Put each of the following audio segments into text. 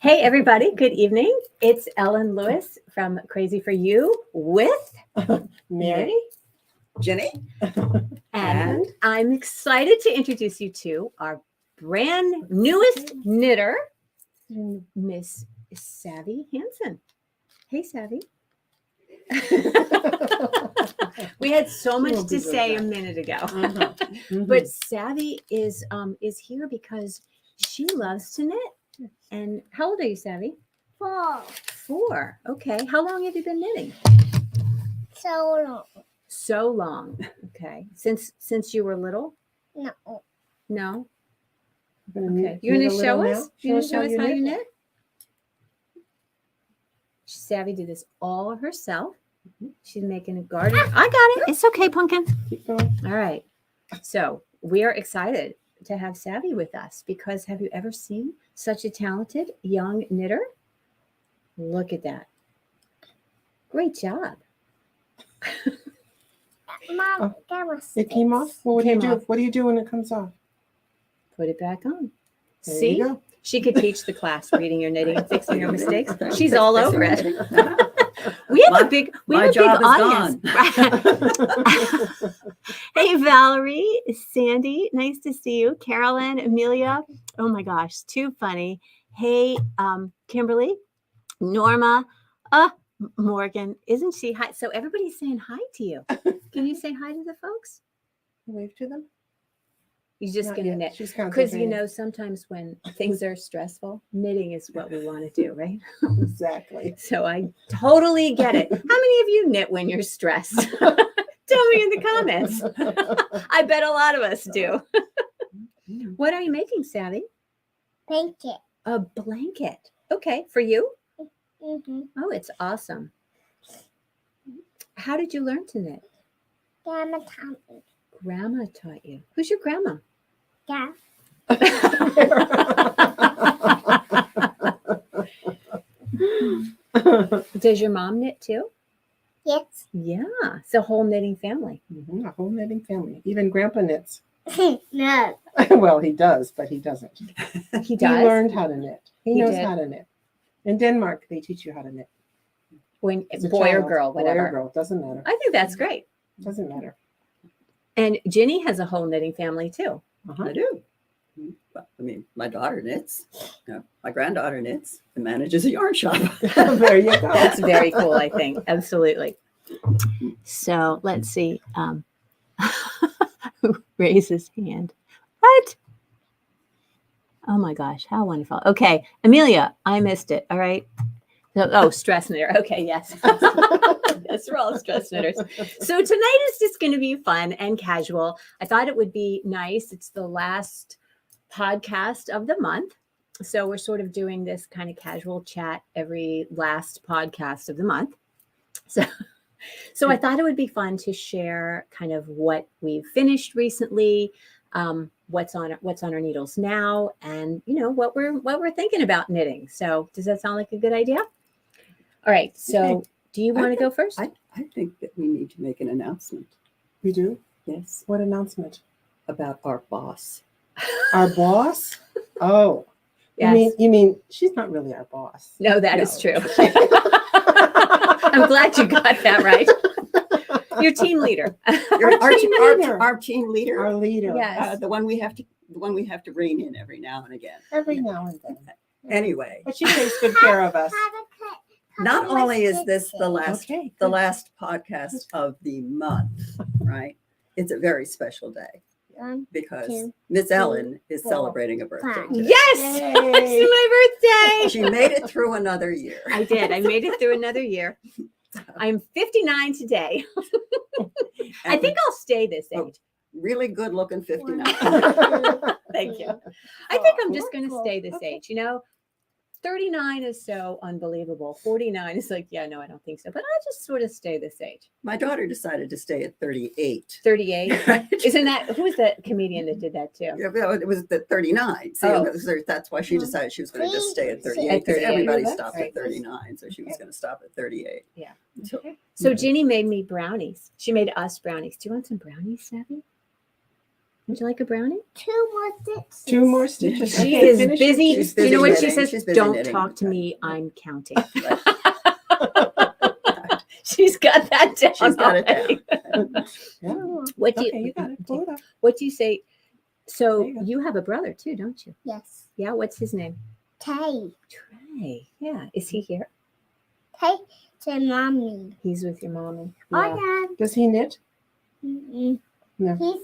Hey, everybody. Good evening. It's Ellen Lewis from Crazy for You with Mary, Ginni, and I'm excited to introduce you to our brand newest knitter, Miss Savvy Hansen. Hey, Savvy. We had so much to say a minute ago, but Savvy is here because she loves to knit. And how old are you, Savvy? 4. 4. Okay. How long have you been knitting? So long. So long. Okay. Since you were little? No. No. okay. You're going to show us? You're going to show us how you knit? Savvy did this all herself. She's making a garden. I got it. It's okay, Pumpkin. Keep going. All right. So we are excited to have Savvy with us because have you ever seen such a talented young knitter? Look at that. Great job. Mom, that was It came off. Well, what do you do? What do you do when it comes off? Put it back on. There See? you go. She could teach the class reading your knitting and fixing your mistakes. She's all over it. We have a big audience. Hey, Valerie, Sandy, nice to see you. Carolyn, Amelia. Oh my gosh, too funny. Hey, Kimberly, Norma, Morgan, isn't she hi? So everybody's saying hi to you. Can you say hi to the folks? Wave to them. You're just Not going to yet. knit. She's Because, you know, sometimes when things are stressful, knitting is what we want to do, right? Exactly. So I totally get it. How many of you knit when you're stressed? Tell me in the comments. I bet a lot of us do. What are you making, Savvy? blanket. A blanket. Okay, for you? Mm-hmm. Oh, it's awesome. How did you learn to knit? Grandma taught me. Grandma taught you. Who's your grandma? Yeah. Does your mom knit too? Yes. Yeah, it's a whole knitting family. A whole knitting family. Even Grandpa knits. No. Well, he does, but he doesn't. He He does. learned how to knit. He knows did. how to knit. In Denmark, they teach you how to knit. When As a boy or child. girl, whatever. Boy or girl, doesn't matter. I think that's great. Doesn't matter. And Ginny has a whole knitting family too. I do. Well, I mean, my daughter knits. My granddaughter knits and manages a yarn shop. There you go. That's very cool, I think. Absolutely. So let's see. Who raised his hand? What? Oh my gosh, how wonderful. Okay, Amelia, I missed it. All right. So, stress knitter. Okay, yes. Yes, we're all stress knitters. So tonight is just going to be fun and casual. I thought it would be nice. It's the last podcast of the month. So we're sort of doing this kind of casual chat every last podcast of the month. So I thought it would be fun to share kind of what we've finished recently, what's on our needles now, and what we're thinking about knitting. So does that sound like a good idea? All right. So do you want to go first? I think that we need to make an announcement. We do? Yes. What announcement? About our boss. Our boss? Oh. Yes. You mean she's not really our boss. No, that is true. I'm glad you got that right. Your team leader. Our team leader. Our leader. Yes. The one we have to rein in every now and again. Every now and then. Anyway, But she takes good care of us. not only is this the last Okay, the good. last podcast of the month, right? It's a very special day 1, because 2, Miss Ellen is 4, celebrating a birthday 5. today. Yes, Yay. it's my birthday. She made it through another year. I did. I made it through another year. I'm 59 today. I think I'll stay this age. Really good looking 59. Thank you. I think I'm just going to Cool. stay this age. 39 is so unbelievable. 49 is like, yeah, no, I don't think so. But I'll just sort of stay this age. My daughter decided to stay at 38. 38. Right? Isn't that, who was that comedian that did that too? Yeah, well, it was the 39. See, Oh. that's why she decided she was going to just stay at 38. At 38. Everybody That's stopped right. at 39, so she was going to stop at 38. Yeah. So, So Ginny made me brownies. She made us brownies. Do you want some brownies, Savvy? You Would you like a brownie? 2 more stitches. 2 more stitches. She Okay, is finish your busy. She's You busy know what she knitting. says? She's busy Don't knitting. talk to me. I'm counting. Right. She's got that down. She's got it already. Yeah. What do Okay, you, you got it. Pull it up. what do you say? So There you go. you have a brother too, don't you? Yes. Yeah. What's his name? Tay. Trey. Yeah. Is he here? Tay to mommy. He's with your mommy. Oh, Yeah. Dad. Does he knit? Mm-mm. No.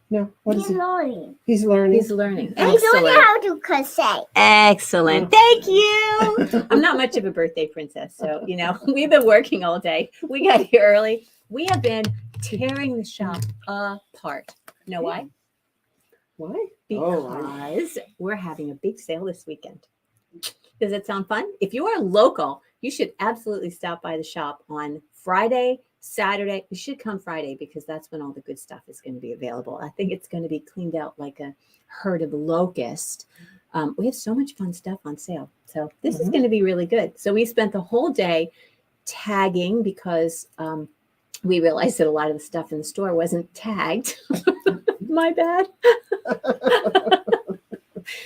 No. What is He's he? learning. He's learning. He's learning. He's learning Excellent. how to crochet. Excellent. Thank you. I'm not much of a birthday princess. So, we've been working all day. We got here early. We have been tearing the shop apart. Know why? Why? Because we're having a big sale this weekend. Does it sound fun? If you are local, you should absolutely stop by the shop on Friday, Saturday. You should come Friday because that's when all the good stuff is going to be available. I think it's going to be cleaned out like a herd of locusts. We have so much fun stuff on sale. So this is going to be really good. So we spent the whole day tagging because we realized that a lot of the stuff in the store wasn't tagged. My bad.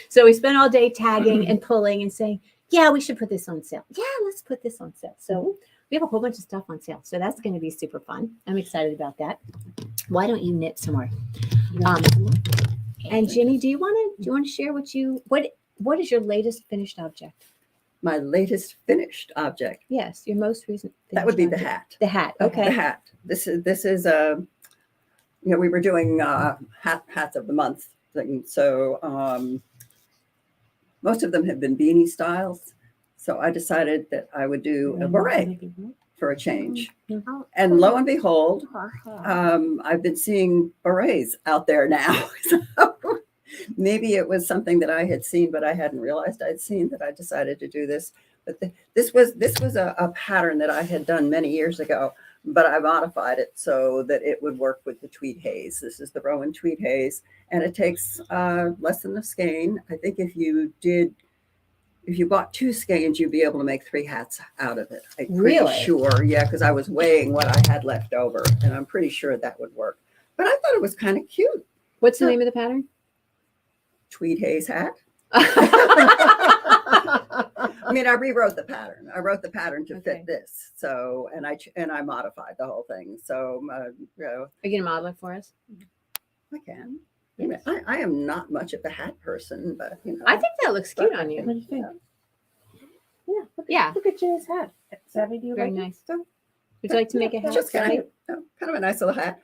So we spent all day tagging and pulling and saying, yeah, we should put this on sale. Yeah, let's put this on sale. So we have a whole bunch of stuff on sale. So that's going to be super fun. I'm excited about that. Why don't you knit some more? And Ginny, do you want to share what is your latest finished object? My latest finished object. Yes, your most recent. That would be the finished hat. object. The hat. The Okay. hat. This is we were doing hats of the month thing. So most of them have been beanie styles. So I decided that I would do a beret for a change. Oh, And lo and behold, her hair. I've been seeing berets out there now. So maybe it was something that I had seen, but I hadn't realized I'd seen, that I decided to do this. But this was a pattern that I had done many years ago, but I modified it so that it would work with the tweed haze. This is the Rowan tweed haze, and it takes less than a skein. I think if you bought 2 skeins, you'd be able to make 3 hats out of it. I'm pretty Really? sure. Yeah, because I was weighing what I had left over, and I'm pretty sure that would work. But I thought it was kind of cute. What's the name of the pattern? Tweed haze hat. I mean, I rewrote the pattern. I wrote the pattern to Okay. fit this. So, and I modified the whole thing. So, Are you going to model it for us? I can. I mean, I am not much of a hat person, but I think that looks cute on What you. do you think? Yeah, Look at Ginny's hat. Savvy, do you very like it? nice. Would you like to make a hat? just Savvy? kind of a nice little hat.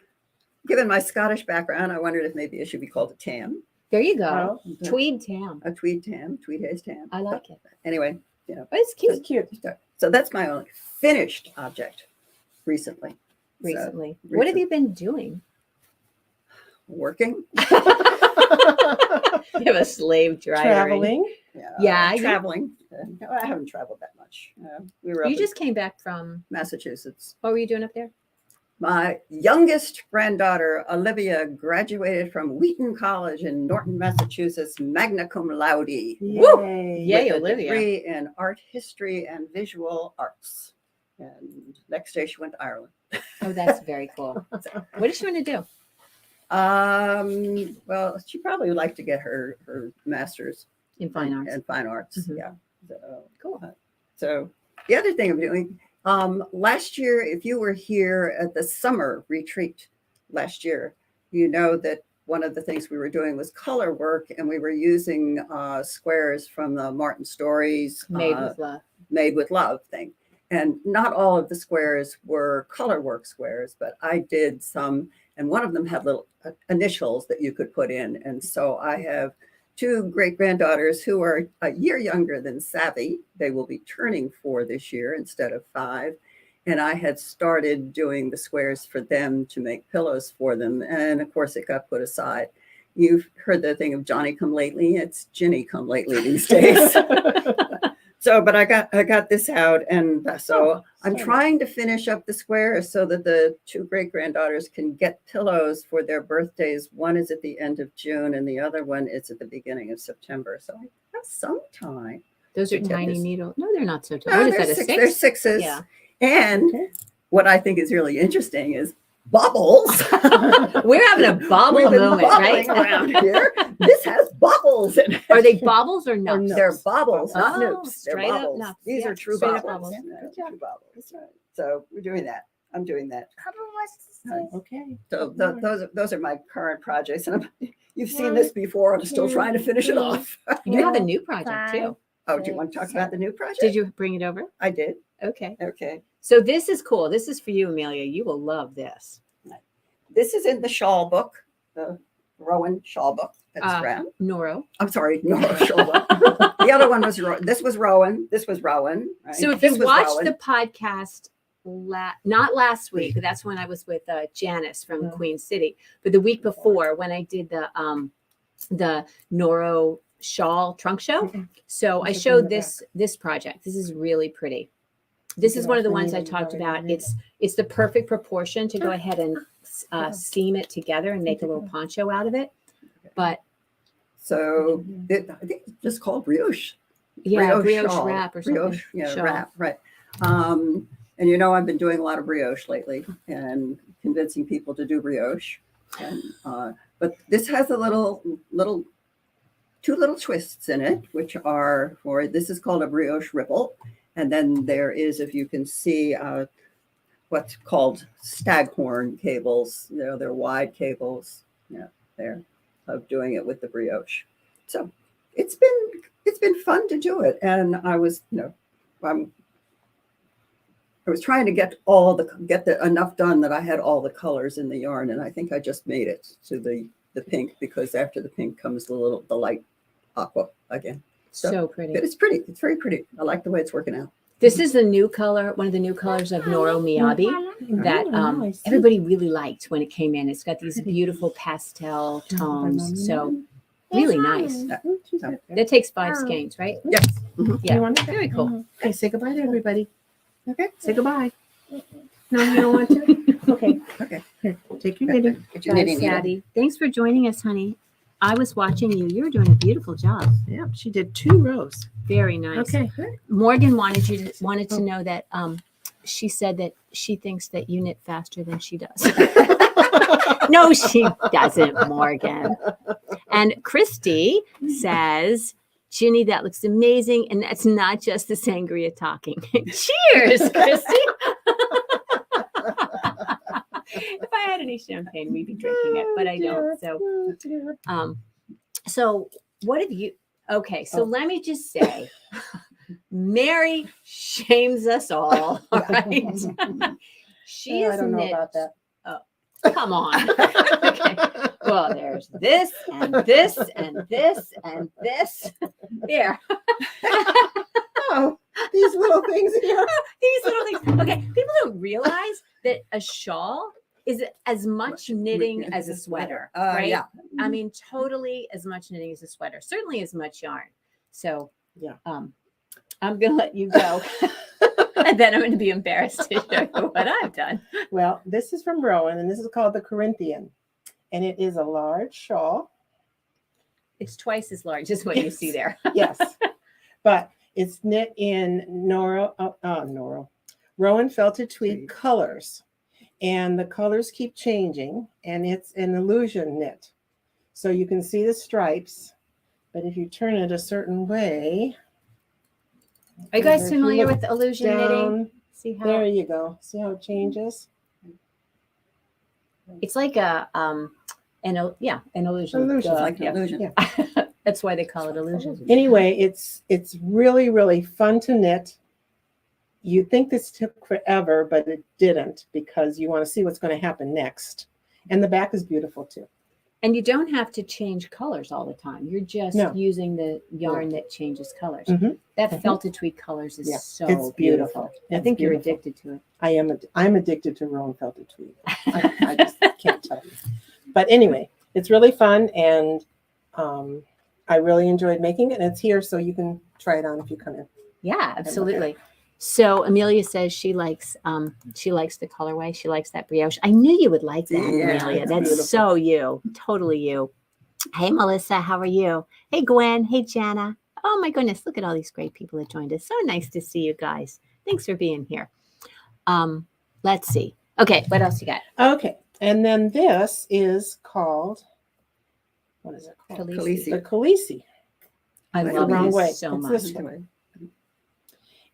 Given my Scottish background, I wondered if maybe it should be called a tam, There you go. Oh, Tweed tam. a tweed haze tam. I like it. Anyway, But it's cute. It's cute. so that's my only finished object recently. So, Recently. What have you been doing? working. You have a slave driver. Traveling. Yeah, you- traveling. No, I haven't traveled that much. We were up You in just came back from, Massachusetts. what were you doing up there? My youngest granddaughter, Olivia, graduated from Wheaton College in Norton, Massachusetts, magna cum laude. Woo! Yay. Yay, with a Olivia. degree in art history and visual arts. And next day she went to Ireland. Oh, that's very cool. What does she want to do? Well, she probably would like to get her master's In fine arts. in fine arts. Mhm. Yeah. So, Cool. So the other thing I'm doing, last year, if you were here at the summer retreat last year, you know that one of the things we were doing was color work, and we were using squares from the Martin Stories Made with love. Made with Love thing. And not all of the squares were color work squares, but I did some, and one of them had little initials that you could put in. And so I have 2 great granddaughters who are a year younger than Savvy. They will be turning 4 this year instead of 5. And I had started doing the squares for them to make pillows for them. And of course, it got put aside. You've heard the thing of Johnny come lately. It's Ginny come lately these days. So, but I got this out, and so I'm trying to finish up the squares so that the 2 great granddaughters can get pillows for their birthdays. One is at the end of June, and the other one is at the beginning of September. So I have some time. Those are Yeah, tiny this- needles. No, they're not so tiny. What is they're that, a six- 6? They're 6s. Yeah. And Okay. what I think is really interesting is bubbles. We're having a bobble We've been moment, right? bubbling around here. This has bubbles in it. Are they bobbles or nuts? nuts? They're bubbles, not Oh, noops. They're straight up bubbles. nuts. These Yeah, are true straight up bubbles. bubbles. Yeah, Good job. true bubbles. Right. So we're doing that. I'm doing that. Papa wants to say. Okay. So those are my current projects, and you've seen One, this before. I'm still two, trying to finish it three. off. You have a Four, new project too. Oh, do you want to talk about the new project? Did you bring it over? I did. Okay. Okay. So this is cool. This is for you, Amelia. You will love this. This is in the shawl book, the Rowan shawl book. That's round. Noro. I'm sorry, no shawl book. The other one was this was Rowan. This was Rowan. Right? So if This you was watched Rowan. the podcast, not last week, but that's when I was with Janice from Yeah. Queen City, but the week before when I did the Noro shawl trunk show. Okay. So I You should showed bring it this project. This is really pretty. This is one of the ones I talked about. It's the perfect proportion to go ahead and seam it together and make a little poncho out of it. But So I think it's just called brioche. yeah, brioche shawl. wrap or something. Brioche, yeah, Shawl. wrap, right. And I've been doing a lot of brioche lately and convincing people to do brioche. And but this has a two little twists in it, which are this is called a brioche ripple. And then there is, if you can see, what's called staghorn cables. They're wide cables. Yeah, there of doing it with the brioche. So it's been fun to do it. And I was, I was trying to get enough done that I had all the colors in the yarn, and I think I just made it to the pink, because after the pink comes the light aqua again. So pretty. But it's pretty. It's very pretty. I like the way it's working out. This is the new color, one of the new colors of Noro Miyabi that Oh, nice. everybody really liked when it came in. It's got these beautiful pastel tones. So really nice. That takes 5 skeins, right? Yes. Yeah. You want to? Very cool. Okay, say goodbye to everybody. Okay, say goodbye. No, you don't want to? Okay. Okay. Here, take your knitting. Get your Bye, knitting needle. Sadie. Thanks for joining us, honey. I was watching you. You were doing a beautiful job. Yeah, she did 2 rows. Very nice. Okay. Morgan wanted to know that she said that she thinks that you knit faster than she does. No, she doesn't, Morgan. And Christy says, Ginny, that looks amazing. And that's not just the sangria talking. Cheers, Christy. If I had any champagne, we'd be drinking it, but I don't. So what have you? Okay, so let me just say, Mary shames us all. All right, she is I don't know knit. about that. Come on. Okay. Well, there's this and this and this and this. There. Oh, these little things here. These little things. Okay, people don't realize that a shawl is as much knitting as a sweater, right? Yeah. I mean, totally as much knitting as a sweater. Certainly as much yarn. So, Yeah. I'm gonna let you go, and then I'm going to be embarrassed to show you what I've done. Well, this is from Rowan, and this is called the Corinthian, and it is a large shawl. It's twice as large as what you see there. Yes, but it's knit in Rowan felted tweed colors, and the colors keep changing, and it's an illusion knit, so you can see the stripes. But if you turn it a certain way, Are you guys if you familiar look with illusion knitting? down, See how there you go. See how it changes? it's like an illusion. Illusion. It's like an Yeah. illusion. Yeah. That's why they call it illusion. Anyway, it's really, really fun to knit. You think this took forever, but it didn't, because you want to see what's going to happen next. And the back is beautiful too. And you don't have to change colors all the time. You're just No. using the yarn that changes colors. Mhm. That Mhm. felted tweed colors is Yeah, so it's beautiful. I It's think you're beautiful. addicted to it. I'm addicted to Rowan felted tweed. I just can't tell you. But anyway, it's really fun, and I really enjoyed making it. And it's here, so you can try it on if you come in. Yeah, absolutely. So Amelia says she likes the colorway. She likes that brioche. I knew you would like that, Yeah, Amelia. it's That's beautiful. so you. Totally you. Hey, Melissa, how are you? Hey, Gwen. Hey, Jana. Oh, my goodness. Look at all these great people that joined us. So nice to see you guys. Thanks for being here. Let's see. Okay, what else you got? Okay, and then this is called, what is it called? Khaleesi. The Khaleesi. I Went love the wrong this way. so It's much. this one.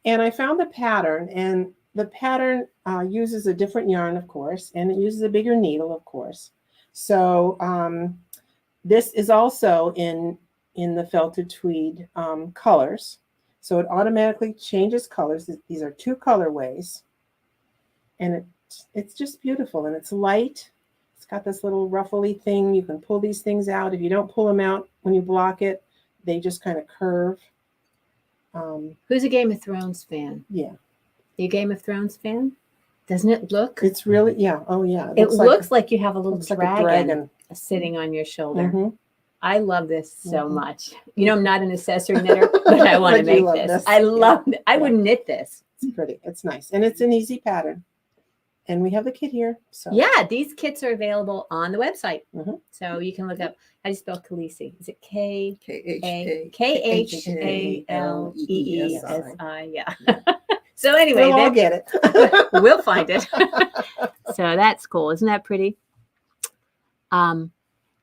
And I found the pattern, and the pattern uses a different yarn, of course, and it uses a bigger needle, of course. So this is also in the felted tweed colors. So it automatically changes colors. These are 2 colorways, and it's just beautiful, and it's light. It's got this little ruffly thing. You can pull these things out. If you don't pull them out when you block it, they just kind of curve. Who's a Game of Thrones fan? Yeah, You a Game of Thrones fan? Doesn't it look? it's really, yeah. Oh, yeah. It looks like you have a little looks like dragon, a dragon. sitting on your shoulder. Mhm. I love this so Mhm. much. You know, I'm not an accessory knitter, but I want to But you make love this. this. I Yeah. love it. I Yeah. would knit this. It's pretty. It's nice, and it's an easy pattern. And we have the kit here. So Yeah, these kits are available on the website. Mhm. So you can look up, how do you spell Khaleesi? Is it Khaleesi? Yeah. So anyway, we'll all that- get it. we'll find it. So that's cool. Isn't that pretty?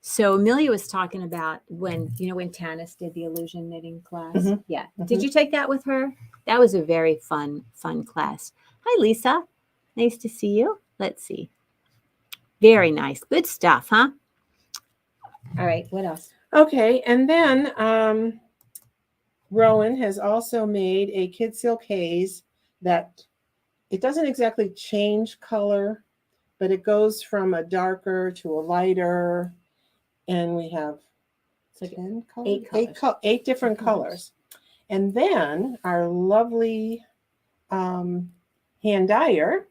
So Amelia was talking about when Tanis did the illusion knitting class. Mhm. Yeah. Mhm. Did you take that with her? That was a very fun class. Hi, Lisa. Nice to see you. Let's see. Very nice. Good stuff, huh? All right. What else? Okay, and then Rowan has also made a Kid Silk Haze that it doesn't exactly change color, but it goes from a darker to a lighter, and we have It's like 10 colors? 8 colors. 8 different colors. And then our lovely hand dyer,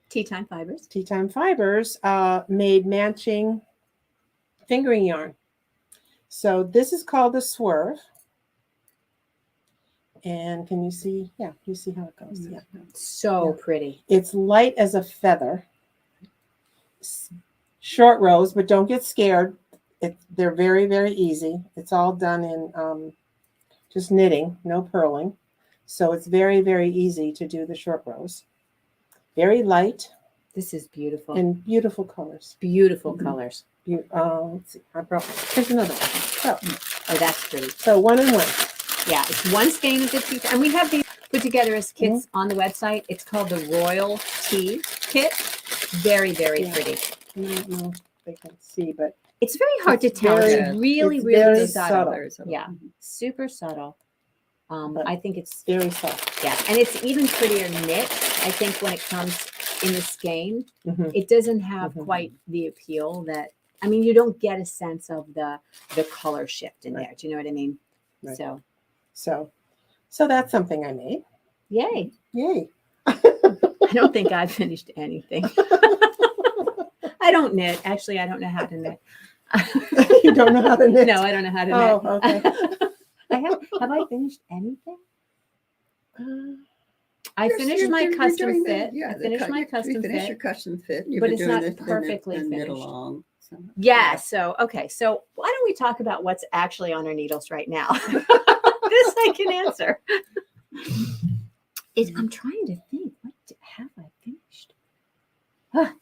Tea Time Fibers. Tea Time Fibers, made matching fingering yarn. So this is called the Swerve. And can you see? Yeah, you see how it goes. Yeah. So Yeah. pretty. It's light as a feather. Short rows, but don't get scared. They're very, very easy. It's all done in just knitting, no purling. So it's very, very easy to do the short rows. Very light This is beautiful. and beautiful colors. Beautiful Mhm. colors. Let's see. Here's another one. Oh, that's pretty. So 1 and 1. Yeah, it's one skein of the tea. And we have these put together as kits on the website. It's called the Royal Tea Kit. Very, very Yeah. pretty. I don't know if they can see, but It's very hard to It's tell. very- It's really, it's really very subtle. subtle. Yeah, super subtle. But I think it's very soft. yeah, and it's even prettier knit. I think when it comes in the skein, Mhm. it doesn't have Mhm. quite the appeal that you don't get a sense of the color shift in Right. there. Do you know what I mean? Right. So So that's something I made. yay. Yay. I don't think I've finished anything. I don't knit. Actually, I don't know how to knit. You don't know how to knit? No, I don't know how to Oh, knit. okay. Have I finished anything? I You're- finished you're- my you're custom doing the- fit. yeah, I the finished cut- my you custom finished your fit. custom fit. You've But been it's doing not this and perfectly knit finished. along. So, Yeah. So, okay. So why don't we talk about what's actually on our needles right now? This I can answer. I'm trying to think. What have I finished?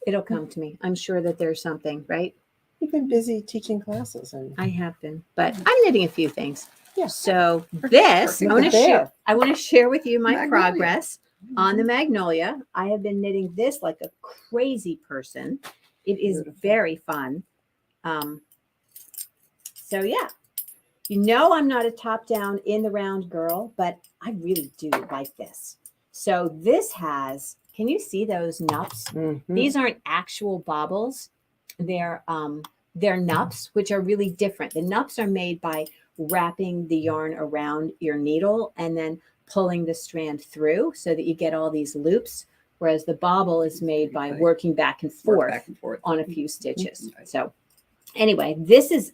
It'll come to me. I'm sure that there's something, right? You've been busy teaching classes, and I have been, but I'm knitting a few things. Yeah. So this, Look I want to at there. share. I want to share with you my Magnolia. progress on the Magnolia. I have been knitting this like a crazy person. It is Beautiful. very fun. So yeah, I'm not a top down in the round girl, but I really do like this. So this has. Can you see those nups? Mhm. These aren't actual baubles. They're nups, which are really different. The nups are made by wrapping the yarn around your needle and then pulling the strand through so that you get all these loops, whereas the bauble is made by Right. working back and work forth back and forth. on a few stitches. Right. So anyway, this is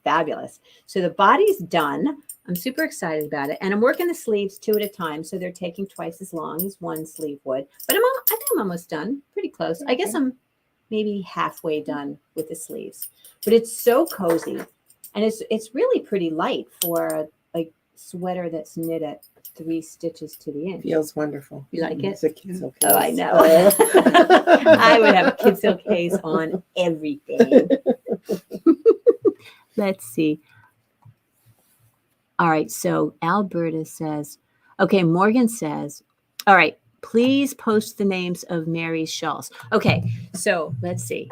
fabulous. So the body's done. I'm super excited about it. And I'm working the sleeves 2 at a time. So they're taking twice as long as one sleeve would. But I think I'm almost done. Pretty close. I guess Okay. I'm maybe halfway done with the sleeves. But it's so cozy. And it's really pretty light for like sweater that's knit at 3 stitches to the inch. Feels wonderful. You like it? It's a kid silk Oh, I case. know. Oh. I would have a kid silk case on everything. Let's see. All right. So Alberta says, okay, Morgan says, all right, please post the names of Mary's shawls. Okay. So let's see.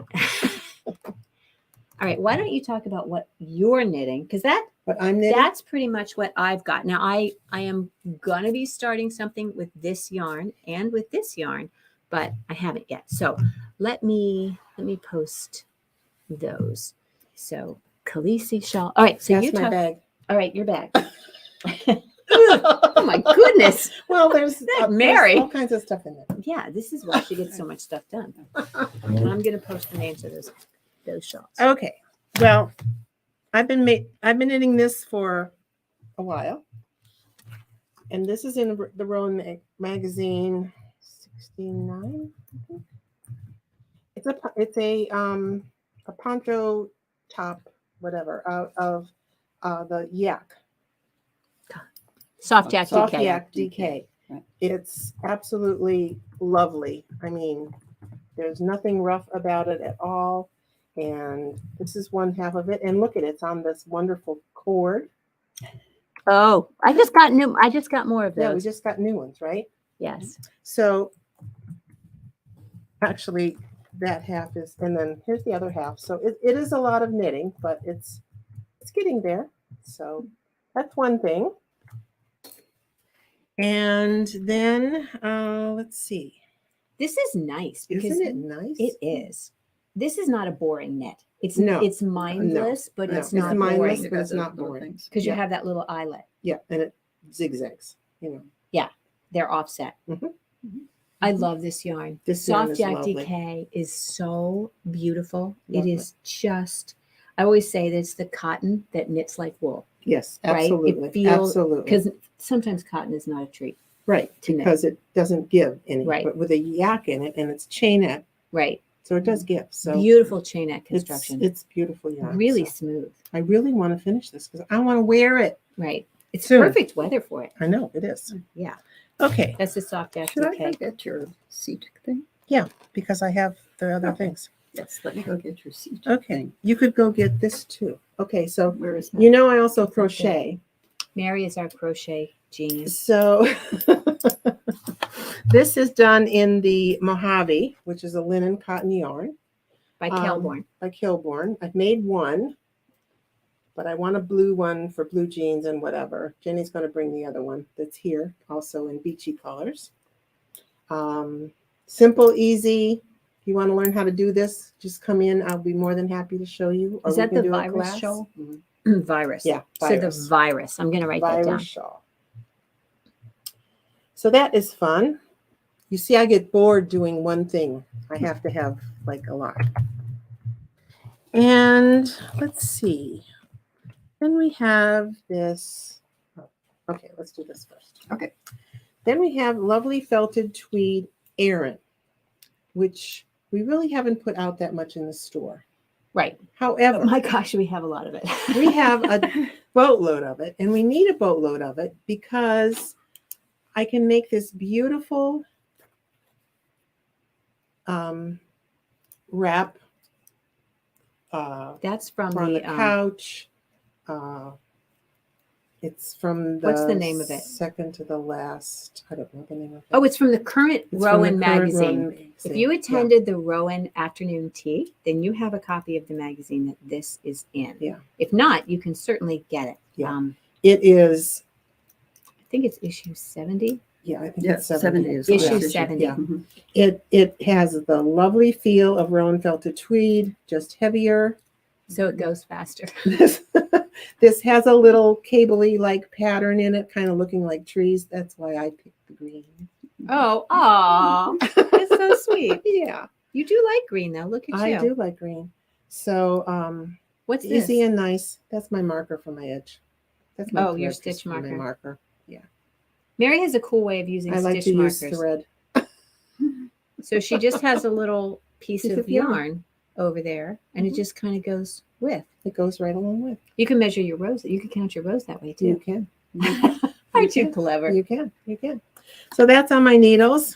All right. Why don't you talk about what you're knitting? Because But I'm knitting. that's pretty much what I've got. Now I am gonna be starting something with this yarn and with this yarn, but I haven't yet. So let me post those. So Khaleesi shawl. All right, so That's you my talk. bag. All right, your bag. Oh my goodness. Well, there's Mary. all kinds of stuff in there. Yeah, this is why she gets so much stuff done. And I'm gonna post the names of those shawls. Okay. Well, I've been knitting this for a while, and this is in the Rowan magazine 69. I think. It's a poncho top, whatever, of the yak. Soft Jack Soft DK. yak DK. Right. It's absolutely lovely. I mean, there's nothing rough about it at all. And this is one half of it. And look at it, it's on this wonderful cord. Oh, I just got more of those. Yeah, we just got new ones, right? Yes. So actually that half is, and then here's the other half. So it is a lot of knitting, but it's getting there. So that's one thing. And then let's see. This is nice because Isn't it nice? it is. This is not a boring knit. It's No. it's mindless, but No, it's it's not mindless, boring but it's not boring. because Yeah. you have that little eyelet. Yeah, and it zigzags, you know. They're offset. Mhm. I love this yarn. This yarn Soft is Jack lovely. DK is so beautiful. Lovely. It is just. I always say that it's the cotton that knits like wool, Yes, right? absolutely. It feels Absolutely. because sometimes cotton is not a treat, Right, to knit. because it doesn't give any. Right. But with a yak in it, and it's chainette, right? so it does give. So Beautiful chainette construction. It's beautiful yarn. Really So smooth, I really want to finish this because I want to wear it. right? It's Soon. perfect weather for it. I know it is. Yeah, Okay, that's the Soft Jack Should I go DK. get your seat thing? because I have the other Okay. things. Yes, let me go get your seat. Okay, thing. you could go get this too. Okay, so Where is that? you know I also It's up crochet. Mary is our crochet genius. So this is done in the Mojave, which is a linen cotton yarn By Kelborn. by Kilborn. I've made one, but I want a blue one for blue jeans and whatever. Jenny's going to bring the other one that's here, also in beachy colors. Simple, easy. If you want to learn how to do this, just come in. I'll be more than happy to show you. Or Is we that can the do a virus class. shawl? Mhm. Virus. Yeah, So virus. the virus. I'm going to write that down. Virus shawl. So that is fun. You see, I get bored doing one thing. I have to have like a lot. And let's see. Then we have this. Okay, let's do this first. Okay. Then we have lovely felted tweed Aran, which we really haven't put out that much in the store. Right. However, Oh my gosh, we have a lot of it. we have a boatload of it, and we need a boatload of it because I can make this beautiful wrap That's from on the the couch. It's from the What's the name of it? second to the last. I don't know the name of it. oh, it's from the current It's from Rowan the current magazine. Rowan magazine. If you Yeah. attended the Rowan afternoon tea, then you have a copy of the magazine that this is in. Yeah. If not, you can certainly get it. Yeah. I It is. think it's issue 70. Yeah, I think Yeah, it's 70 is the Issue last 70. Yeah. Mhm. It has the lovely feel of Rowan felted tweed, just heavier. So it goes faster. This has a little cabley like pattern in it, kind of looking like trees. That's why I picked the green. Oh, aw. That's so sweet. Yeah, You do like green, though. Look at you. I do like green. So What's this? easy and nice. That's my marker for my edge. That's my Oh, your thread stitch for my marker. marker. Mary has a cool way of using I like stitch to markers. use thread. So she just has a little piece Piece of of yarn. yarn over there, and it Mhm. just kind of goes with. It goes right along with. You can measure your rows. You can count your rows that way You too. can. Aren't you clever? You can. So that's on my needles.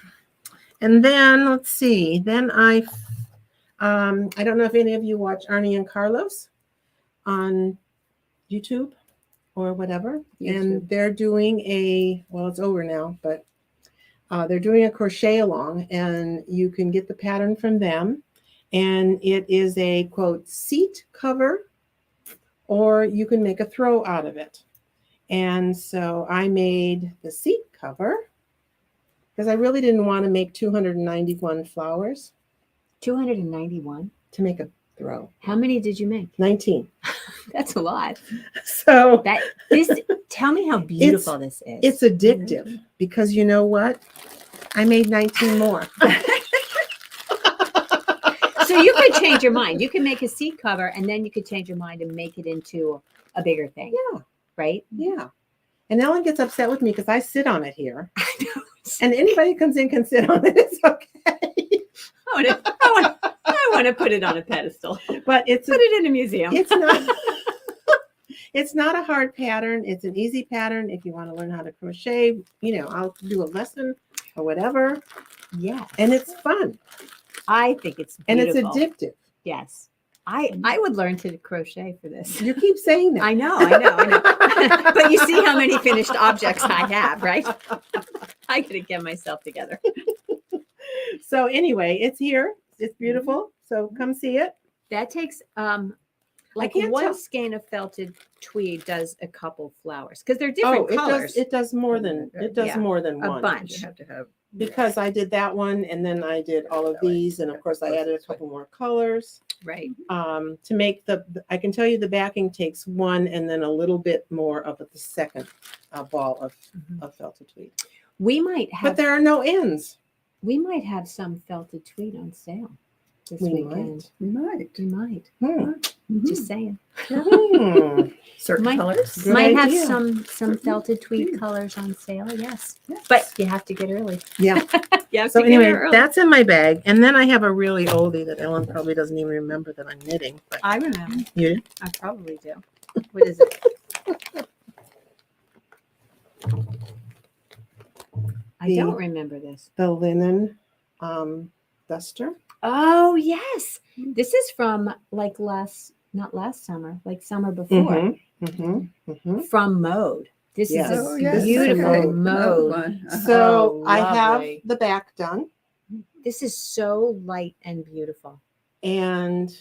And then let's see. Then I don't know if any of you watch Arne and Carlos on YouTube or whatever. And they're doing it's over now, but they're doing a crochet along, and you can get the pattern from them. And it is a, quote, seat cover, or you can make a throw out of it. And so I made the seat cover because I really didn't want to make 291 flowers 291. to make a throw. How many did you make? 19. That's a lot. So Tell me how beautiful this is. it's addictive because you know what? I made 19 more. So you could change your mind. You can make a seat cover, and then you could change your mind and make it into a bigger thing. Yeah. Right? Yeah. And Ellen gets upset with me because I sit on it here. And anybody who comes in can sit on it. It's okay. I want to put it on a pedestal. But Put it in a museum. It's not a hard pattern. It's an easy pattern. If you want to learn how to crochet, I'll do a lesson or whatever. Yeah. And it's fun. I think it's beautiful. And it's addictive. Yes. I would learn to crochet for this. You keep saying that. I know. But you see how many finished objects I have, right? I gotta get myself together. So anyway, it's here. It's beautiful. So come see it. That takes like can't one tell. skein of felted tweed does a couple flowers because they're different colors. It does more than Yeah. more than A one. bunch. You have to have Because I did that one, and then I did all of these, and of course I added a couple more colors. Right. To make I can tell you the backing takes one, and then a little bit more of the second ball of felted tweed. We might But have there are no ends. we might have some felted tweed on sale this We weekend. you might. We might. Hmm. Just saying. Hmm. Certain Might- colors. Good Might idea. have some felted tweed colors on sale. Yes. But you have to get early. Yeah. You have So to get anyway, here early. that's in my bag, and then I have a really oldie that Ellen probably doesn't even remember that I'm knitting. But I remember. you? I probably do. What is it? I don't remember this. The linen duster. Oh yes, this is from like not last summer, like summer before. From Mode. This Yes. is Oh, a yes. beautiful Okay. Mode. One. So Oh, I have lovely. the back done, This is so light and beautiful. and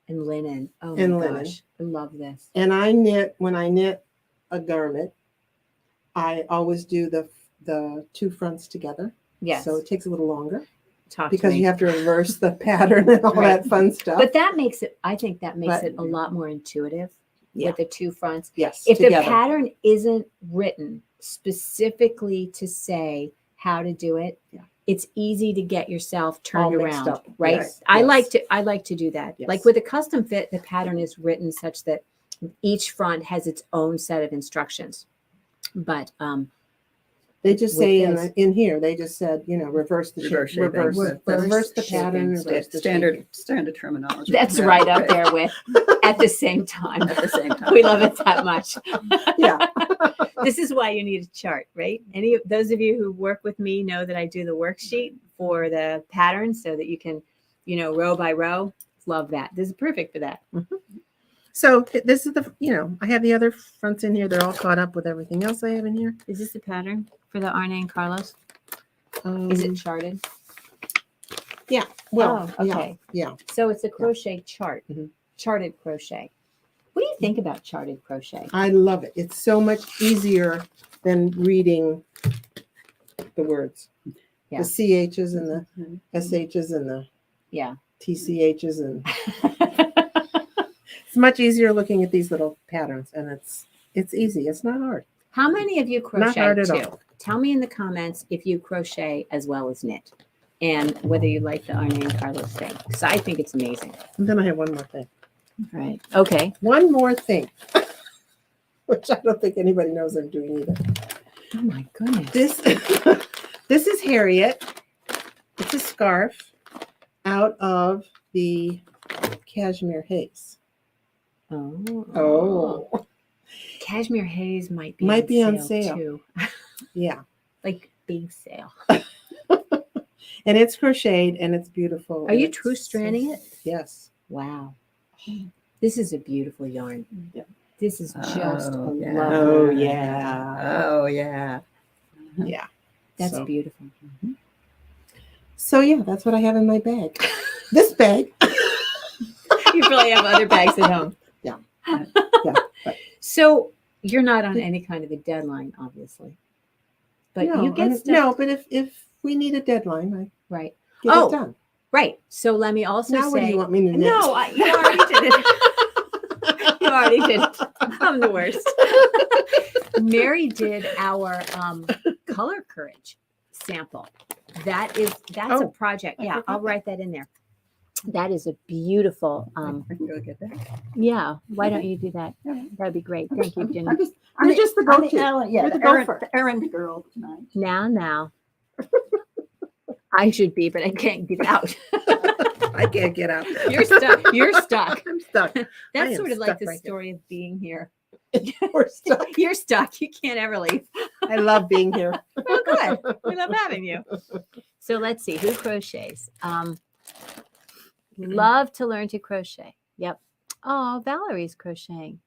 And linen. Oh my And linen. gosh, I love this. I knit when I knit a garment. I always do the two fronts together. Yes. So it takes a little longer Talk to because me. you have to reverse the pattern and all Right. that fun stuff. But that makes it. I think that makes But- it a lot more intuitive Yeah. with the two fronts. Yes, If together. the pattern isn't written specifically to say how to do it, Yeah. it's easy to get yourself All turned mixed around, up. right? Yes, I yes. like to do that. Yes. Like with a custom fit, the pattern is written such that each front has its own set of instructions. But They just with say this. in here, they just said, reverse the shape, Reverse shaping. reverse the Shaping. pattern, reverse the Standard shaping. terminology. that's Yeah. right up there with at the same time. At the same time. We love it that much. Yeah. This is why you need a chart, right? Any of those of you who work with me know that I do the worksheet for the pattern so that you can, row by row. Love that. This is perfect for that. So this is I have the other fronts in here. They're all caught up with everything else I have in here. Is this the pattern for the Arne and Carlos? Is it charted? Well, Oh, okay. yeah. So it's a crochet chart, Mhm. charted crochet. What do you think about charted crochet? I love it. It's so much easier than reading the words. Yeah. The CHs and the SHs and the Yeah. TCHs and it's much easier looking at these little patterns, and it's easy. It's not hard. How many of you Not crochet hard at too? all. Tell me in the comments if you crochet as well as knit and whether you like the Arne and Carlos thing. Because I think it's amazing. And then I have one more thing. Right. Okay. One more thing, which I don't think anybody knows I'm doing either. Oh my goodness. This this is Harriet. It's a scarf out of the cashmere haze. Oh. Oh. Cashmere Haze might be on sale. too. Yeah. Like big sale. And it's crocheted and it's beautiful. Are and you it's true stranding it? Yes. Wow. This is a beautiful yarn. Yeah. This is just a Oh, yeah. lovely. Oh, yeah. Oh, yeah. Yeah. That's so, beautiful. so, yeah, that's what I have in my bag. This bag. You probably have other bags at home. Yeah. Yeah. But So you're not on any kind of a deadline, obviously. But you get stuff. No, but if we need a deadline, I Right. get Oh, it done. Right. So let me also Now, say. what do you want me to do? No, you already did it. You already did it. I'm the worst. Mary did our color courage sample. That's a Oh, project. I Yeah, forgot I'll that. write that in there. That is a beautiful. I can go get that. Yeah. Why don't you do that? Yeah. That'd be great. Thank you, Ginni. You're just the I'm go-to. Ellen, You're the gopher. the errand girl tonight. Now. I should be, but I can't get out. I can't get out there. You're stuck. You're stuck. I'm stuck. I That's am sort of like stuck the right here. story of being here. We're stuck. You're stuck. You can't ever leave. I love being here. Oh, good. We love having you. So let's see who crochets. Love to learn to crochet. Yep. Oh, Valerie's crocheting.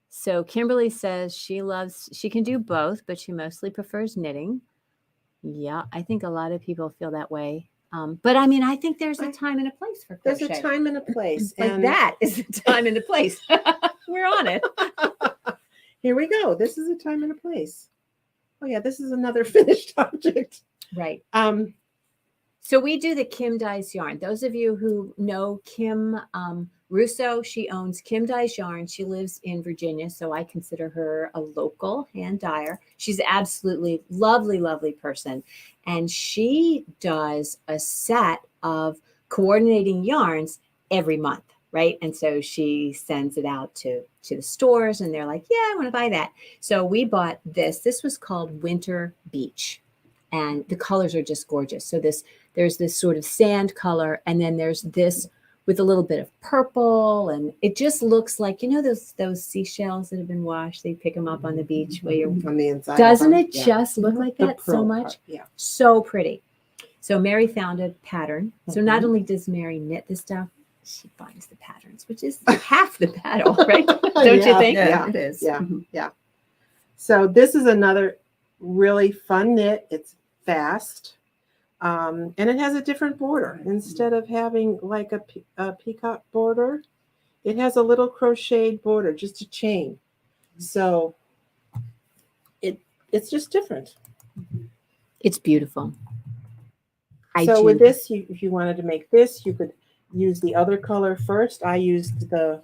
So Kimberly says she can do both, but she mostly prefers knitting. Yeah, I think a lot of people feel that way. But I mean, I think there's a time and a place for crochet. There's a time and a place. Like and that is a time and a place. We're on it. Here we go. This is a time and a place. Oh yeah, this is another finished object. Right. So we do the Kim Dyes yarn. Those of you who know Kim Russo, she owns Kim Dyes Yarn. She lives in Virginia, so I consider her a local hand dyer. She's absolutely lovely, lovely person. And she does a set of coordinating yarns every month, right? And so she sends it out to the stores and they're like, yeah, I want to buy that. So we bought this. This was called Winter Beach. And the colors are just gorgeous. So there's this sort of sand color, and then there's this with a little bit of purple, and it just looks like, you know, those seashells that have been washed. They pick them up on the beach where you're. On the inside. Doesn't of them. it just look like The that so pearl much? part, yeah. So pretty. So Mary found a pattern. So not Mhm. only does Mary knit the stuff, she finds the patterns, which is half the battle, right? Don't you Yeah. think? Yeah, it is. Yeah. Mhm. So this is another really fun knit. It's fast. And it has a different border. Instead of having like a peacock border, it has a little crocheted border, just a chain. So it's just different. It's beautiful. So with this, if you wanted to make this, you could use the other color first. I used the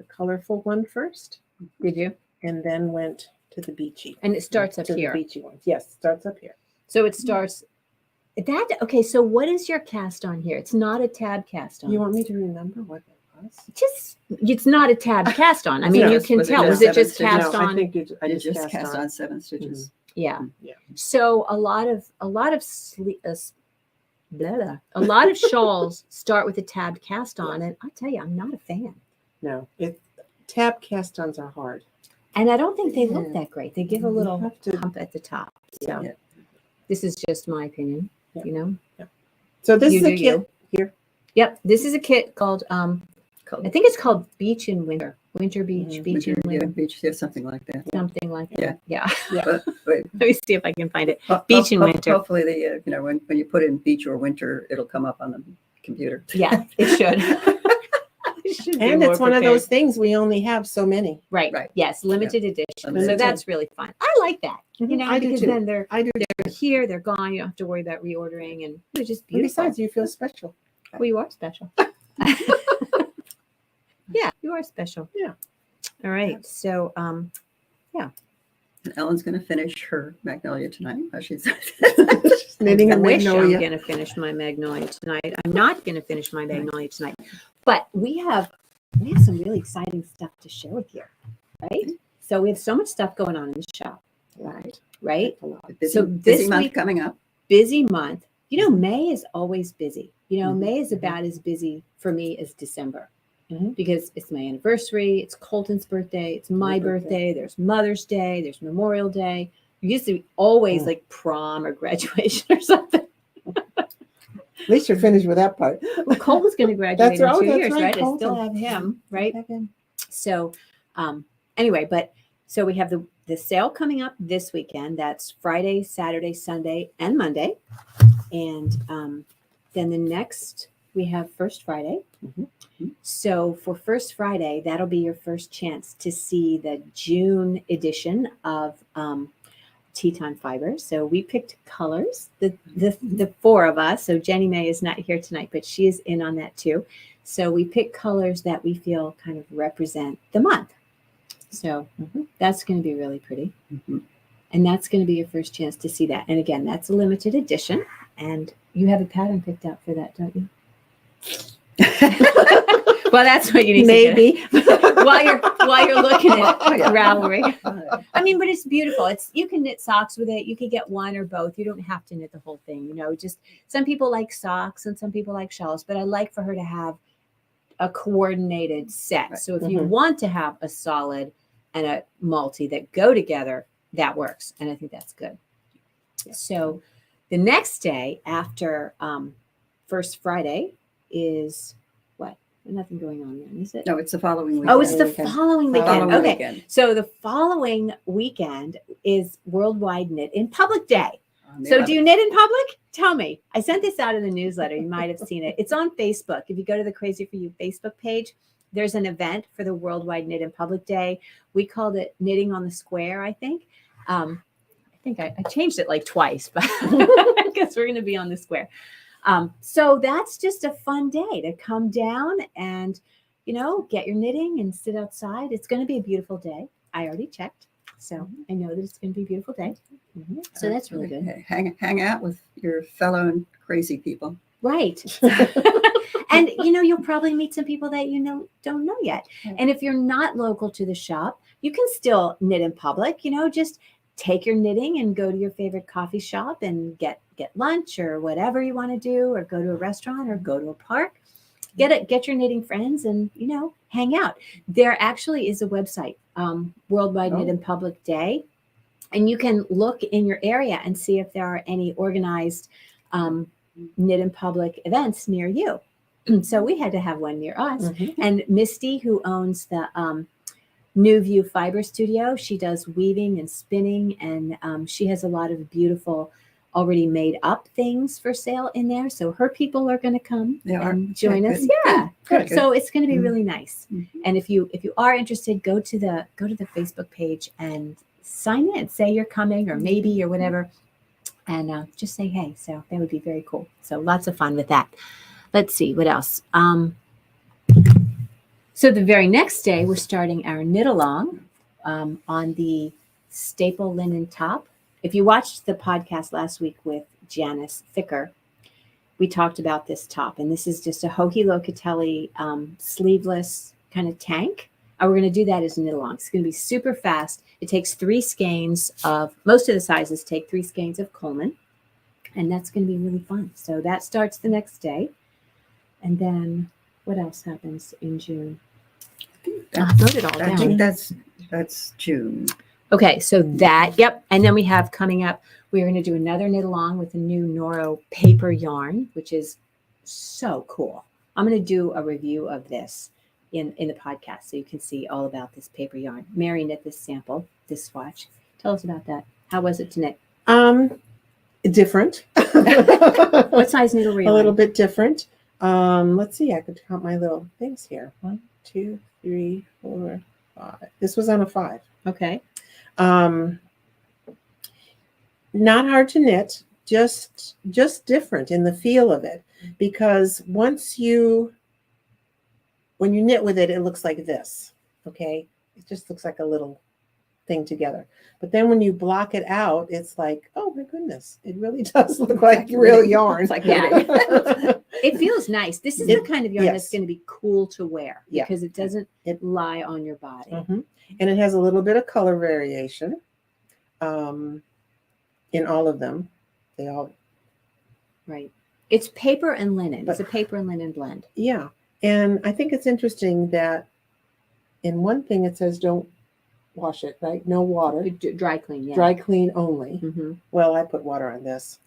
colorful one first, Did you? and then went to the beachy. And it starts up to here. the beachy ones. Yes, it starts up here. So it starts okay. So what is your cast on here? It's not a tab cast on. You want me to remember what it was? It's not a tab cast on. I mean, No. you can Was it tell. just Was it just 7 cast stitches? I on? think I You just cast on 7 stitches. Yeah. Yeah. So a lot of shawls start with a tabbed cast on, and I tell you, I'm not a fan. No, tab cast-ons are hard. And I don't think they look Yeah. that great. They give a You little have to- hump at the top. So Yeah. this is just my opinion. Yeah. You know. So this You is a do kit you. here. Yep. This is a kit called I think it's called Beach in Winter. Winter Beach, Mhm. Beach in Winter, Beach, yeah, something like that. something like that. Yeah. But Let me see if I can find it. Beach in winter. Hopefully, when you put in beach or winter, it'll come up on the computer. Yeah, it should. It should be And more it's one of prepared. those things we only have so many. Right. Right. Yes, limited edition. So Limited. that's really fun. I like that. You know, I do because too. then they're I do. here, they're gone. You don't have to worry about reordering, and they're just And beautiful. besides, you feel special. Well, you are special. Yeah, you are special. Yeah. All right. So, And Ellen's going to finish her magnolia tonight. She's Knitting I a wish I'm magnolia. going to finish my magnolia tonight. I'm not going to finish my magnolia tonight, but we have some really exciting stuff to share with you, right? So we have so much stuff going on in the shop, Right. right? busy, So busy this month week- coming up. Busy month. You know, May is always busy. You know, Mhm. May is about as busy for me as December. Mhm. because it's my anniversary, it's Colton's birthday, it's my Your birthday. birthday. There's Mother's Day, there's Memorial Day. It used to be always Mm. like prom or graduation or something. At least you're finished with that part. Well, Colton's going to graduate That's in right. 2 That's years, right, right? I still Colton. have him, right? Second. So, anyway, but so we have the sale coming up this weekend. That's Friday, Saturday, Sunday, and Monday. And then the next we have First Friday. Mhm. So for First Friday, that'll be your first chance to see the June edition of Teton Fibers. So we picked colors. The four of us. So Jenny May is not here tonight, but she is in on that too. So we picked colors that we feel kind of represent the month. So that's going to be really pretty. Mhm. And that's going to be your first chance to see that. And again, that's a limited edition. And you have a pattern picked out for that, don't you? Well, that's what you need Maybe. to do while you're looking at Oh, yeah. Ravelry. I mean, but it's beautiful. You can knit socks with it. You could get one or both. You don't have to knit the whole thing. Just some people like socks and some people like shawls. But I like for her to have a coordinated set. Right. So if you Mhm. want to have a solid and a multi that go together, that works. And I think that's good. So the next day after First Friday is what? Nothing going on then, is it? No, it's the following weekend. Oh, it's the Weekend. following weekend. Following Okay. weekend. So the following weekend is Worldwide Knit in Public Day. On the So do 11th. you knit in public? Tell me. I sent this out in the newsletter. You might have seen it. It's on Facebook. If you go to the Crazy for You Facebook page, there's an event for the Worldwide Knit in Public Day. We called it Knitting on the Square, I think. I think I changed it like twice, but I guess we're going to be on the square. So that's just a fun day to come down and, get your knitting and sit outside. It's going to be a beautiful day. I already checked. So I know that it's going to be a beautiful day. So that's really good. Hang out with your fellow crazy people. Right. And, you'll probably meet some people that don't know yet. Right. And if you're not local to the shop, you can still knit in public, just take your knitting and go to your favorite coffee shop and get lunch or whatever you want to do, or go to a restaurant or go to a park. Get your knitting friends and, hang out. There actually is a website, Worldwide Knit in Public Day. And you can look in your area and see if there are any organized knit in public events near you. So we had to have one near us. Mhm. And Misty, who owns the New View Fiber Studio, she does weaving and spinning, and she has a lot of beautiful already made up things for sale in there. So her people are going to come They are? and join Yeah, us. good. Yeah. Good. So it's going to be Mhm. really nice. Mhm. And if you are interested, go to the Facebook page and sign in, say you're coming or maybe or whatever, and just say hey. So that would be very cool. So lots of fun with that. Let's see what else. So the very next day, we're starting our knit along on the staple linen top. If you watched the podcast last week with Janice Ficker, we talked about this top, and this is just a Hohi Locatelli sleeveless kind of tank. And we're going to do that as a knit along. It's going to be super fast. It takes 3 skeins of, most of the sizes take 3 skeins of Coleman, and that's going to be really fun. So that starts the next day. And then what else happens in June? I wrote it all I down. think that's June. Okay, so that, yep. And then we have coming up, we're going to do another knit along with a new Noro paper yarn, which is so cool. I'm going to do a review of this in the podcast so you can see all about this paper yarn. Mary knit this sample, this swatch. Tell us about that. How was it to knit? Different. What size needle were you A little on? bit different. Let's see. I could count my little things here. 1, 2, 3, 4, 5. This was on a 5. Okay. Not hard to knit, just different in the feel of it, because when you knit with it, it looks like this. Okay, it just looks like a little thing together. But then when you block it out, it's like, oh my goodness, it really does look like real yarn. It's like Yeah. knitting. It feels nice. This is It- the kind of yarn that's yes. going to be cool to wear Yeah. because it doesn't It- lie on your body. Mhm. And it has a little bit of color variation in all of them. They all, Right. It's paper and linen. It's But- a paper and linen blend. yeah. And I think it's interesting that in one thing it says don't wash it, right? No water. Dry clean, yeah. Dry clean only. Mm-hmm. Well, I put water on this.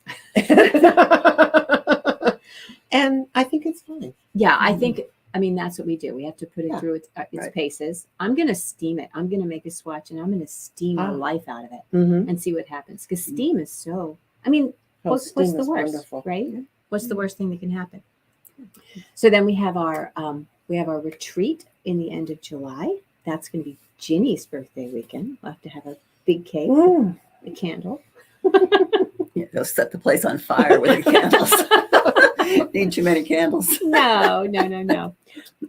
And I think it's fine. Yeah, I think, I mean, that's what we do. We have to put it Yeah. through its Right. paces. I'm going to steam it. I'm going to make a swatch and I'm going to steam Ah. the life out of it Mm-hmm. and see what happens. Because steam is so, I mean, what's the worst, Wonderful. right? Yeah. What's the worst thing that can happen? So then we have our retreat in the end of July. That's going to be Ginny's birthday weekend. We'll have to have a big cake, Mm. a candle. Yeah, they'll set the place on fire with the candles. Need too many candles. No.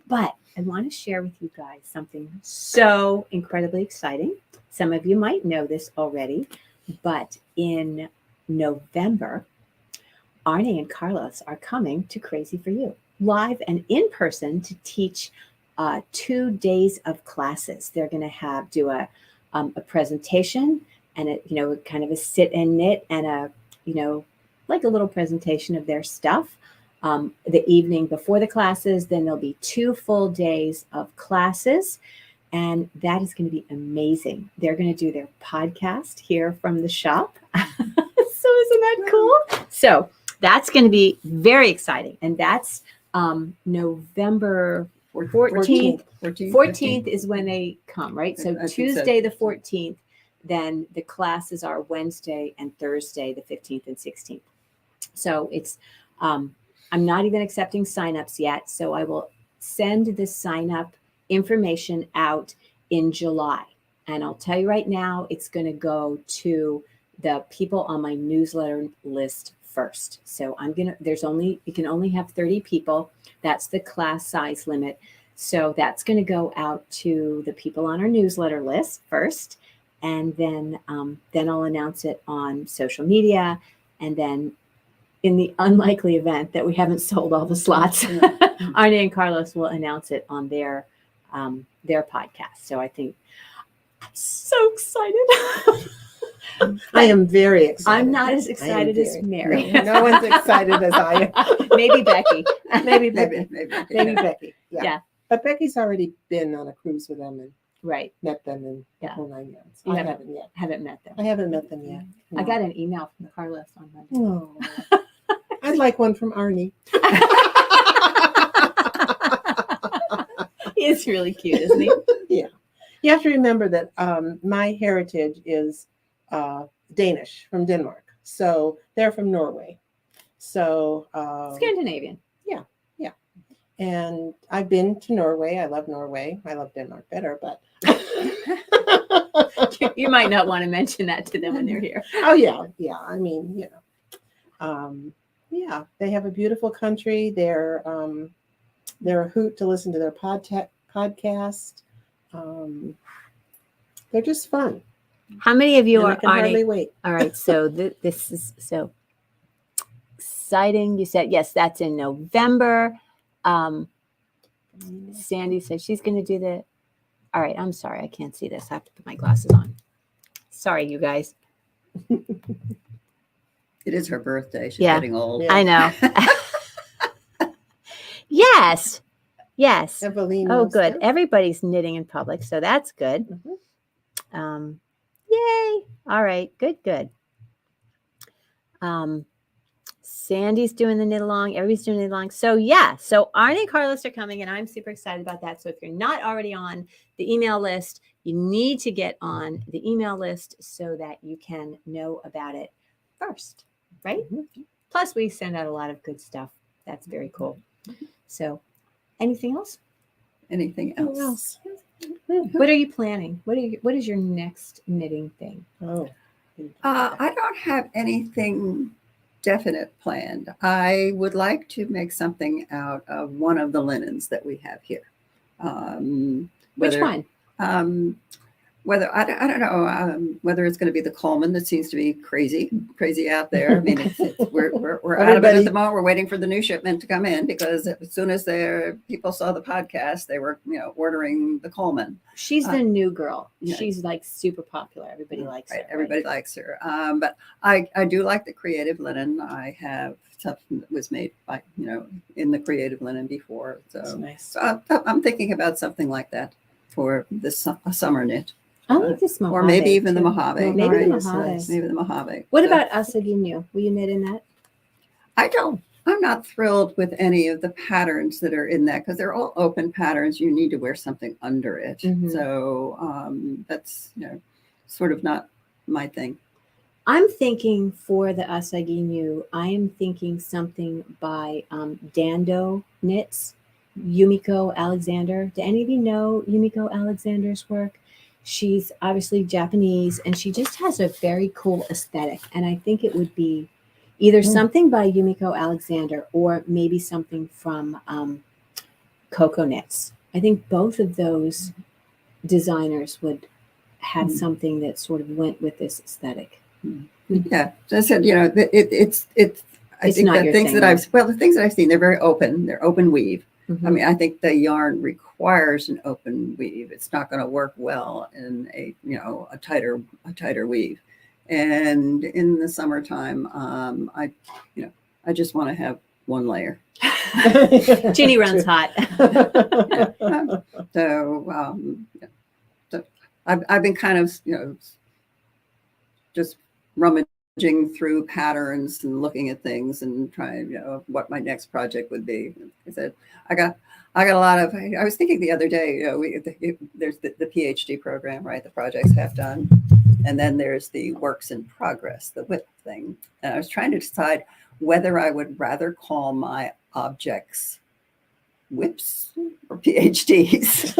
But I want to share with you guys something so incredibly exciting. Some of you might know this already, but in November, Arne and Carlos are coming to Crazy for You, live and in person, to teach 2 days of classes. They're going to do a presentation and kind of a sit and knit and like a little presentation of their stuff. The evening before the classes, then there'll be 2 full days of classes, and that is going to be amazing. They're going to do their podcast here from the shop. So isn't that cool? So that's going to be very exciting, and that's November 14th. 14th is when they come, right? So I think so. Tuesday the 14th, then the classes are Wednesday and Thursday the 15th and 16th. So it's I'm not even accepting signups yet, so I will send the sign up information out in July. And I'll tell you right now, it's going to go to the people on my newsletter list first. So you can only have 30 people. That's the class size limit. So that's going to go out to the people on our newsletter list first. And then I'll announce it on social media. And then in the unlikely event that we haven't sold all the slots, Arne and Carlos will announce it on their podcast. So I think I'm so excited. I am very excited. I'm not as excited as Mary. No one's excited as I am. Maybe Becky. Maybe Becky. Maybe. Becky. Yeah. But Becky's already been on a cruise with them and Right. met them in the Yeah. whole 9 yards. You I haven't- haven't yet. Haven't met them. I haven't met them yet. I got an email from Carlos on Monday. Oh. I'd like one from Arnie. He is really cute, isn't he? Yeah. You have to remember that my heritage is Danish, from Denmark. So they're from Norway. So Scandinavian. and I've been to Norway. I love Norway. I love Denmark better, but You might not want to mention that to them when they're here. oh yeah. I mean, yeah, they have a beautiful country. They're a hoot to listen to their podcast. They're just fun. How many of you And I are can hardly Arne? wait. All right, so this is so exciting. You said, yes, that's in November. Sandy said she's going to do the. All right, I'm sorry. I can't see this. I have to put my glasses on. Sorry, you guys. It is her birthday. She's Yeah. getting old. Yeah. I know. Yes. Evelyn. Oh, knows good. them. Everybody's knitting in public, so that's good. Mhm. Yay. All right. Good. Sandy's doing the knit along. Everybody's doing the knit along. So so Arne and Carlos are coming, and I'm super excited about that. So if you're not already on the email list, you need to get on the email list so that you can know about it first, right? Mhm. Plus, we send out a lot of good stuff. That's very cool. So, anything else? Anything What else? else? What are you planning? What is your next knitting thing? Oh. I don't have anything definite planned. I would like to make something out of one of the linens that we have here. Which Whether- one? whether I don't know whether it's going to be the Coleman that seems to be crazy out there. I mean, we're out of it at the moment. We're waiting for the new shipment to come in because as soon as people saw the podcast, they were ordering the Coleman. She's the new girl. Yeah. She's like super popular. Everybody likes her. Everybody likes her. But I do like the creative linen. I have something that was made by in the creative linen before. So, nice. So I'm thinking about something like that for this summer knit. I like this Mojave. Or maybe even the too. Mojave. Maybe right? the Mojave. Maybe the Mojave. What So, about Asaginu? Will you knit in that? I'm not thrilled with any of the patterns that are in that because they're all open patterns. You need to wear something under it. Mhm. So that's sort of not my thing. I'm thinking for the Asaginu, I am thinking something by Dando Knits, Yumiko Alexander. Do any of you know Yumiko Alexander's work? She's obviously Japanese and she just has a very cool aesthetic. And I think it would be either something by Yumiko Alexander or maybe something from Coco Knits. I think both of those designers would have something that sort of went with this aesthetic. Yeah, as I said, it's. I think not the your things thing, the things that I've seen, they're very open. They're open weave. Mhm. I mean, I think the yarn requires an open weave. It's not going to work well in a tighter weave. And in the summertime, I just want to have one layer. Ginny runs hot. So I've been kind of just rummaging through patterns and looking at things and trying what my next project would be. I said I got a lot of. I was thinking the other day, there's the PhD program, right? The projects half done, and then there's the works in progress, the WIP thing. And I was trying to decide whether I would rather call my objects WIPs or PhDs.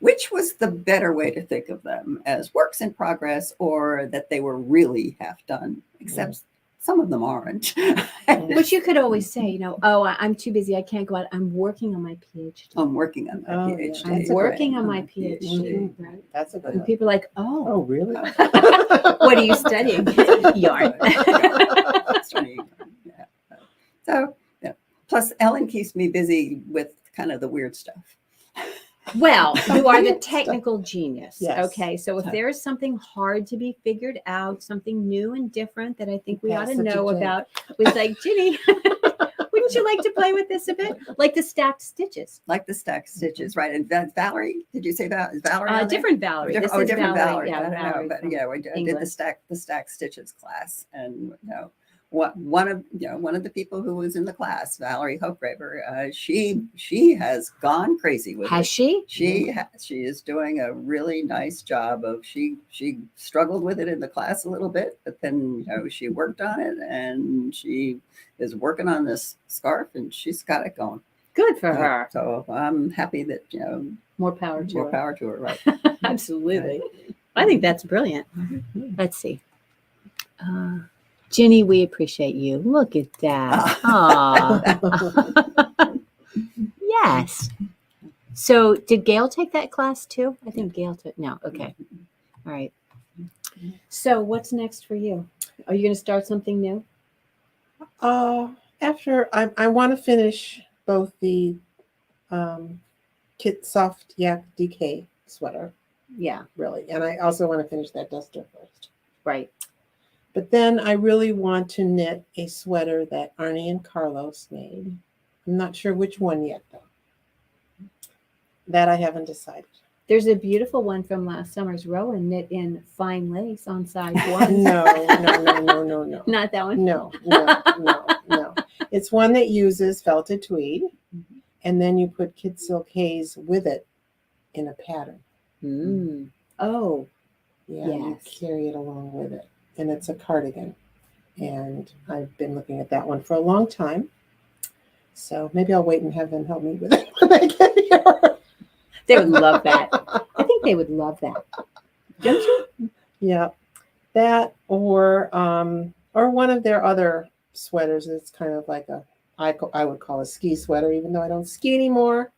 Which was the better way to think of them, as works in progress or that they were really half done? Except some of them aren't. Which you could always say, I'm too busy. I can't go out. I'm working on my PhD. I'm working on my PhD. I'm working on my PhD. Right? That's a good And one. people are like, Oh, really? what are you studying? Yarn. Yeah. So, plus Ellen keeps me busy with kind of the weird stuff. Well, you are the technical genius. Yes. Okay. So if there is something hard to be figured out, something new and different that I think we ought to know about, was like, Ginny, wouldn't you like to play with this a bit? Like the stacked stitches. Like the stacked stitches, right? And that's Valerie, did you say that? Is Valerie on there? Different Valerie. Different, This is different Valerie. Yeah, I don't Valerie know, but from I did the stacked stitches class, and one of the people who was in the class, Valerie Hochgraber, she has gone crazy with it. Has she? She is doing a really nice job of she struggled with it in the class a little bit, but then she worked on it and she is working on this scarf and she's got it going. Good for her. So I'm happy that More power to more her. power to her, right? Absolutely. I think that's brilliant. Let's see. Ginny, we appreciate you. Look at that. Aw. Yes. So did Gail take that class too? I think Gail took. No. Okay. All right. So what's next for you? Are you going to start something new? After I want to finish both the Kit Soft Yak DK sweater, Yeah. really, and I also want to finish that duster first. Right. But then I really want to knit a sweater that Arne and Carlos made. I'm not sure which one yet, though. That I haven't decided. There's a beautiful one from last summer's Rowan knit in fine lace on size 1. No. Not that one. No. It's one that uses felted tweed, and then you put kid silk haze with it in a pattern. Mm. Oh, Yeah, you yes. carry it along with it. And it's a cardigan. And I've been looking at that one for a long time. So maybe I'll wait and have them help me with it when I get here. They would love that. I think they would love that. Don't you? Yeah. That or one of their other sweaters. It's kind of like I would call a ski sweater, even though I don't ski anymore.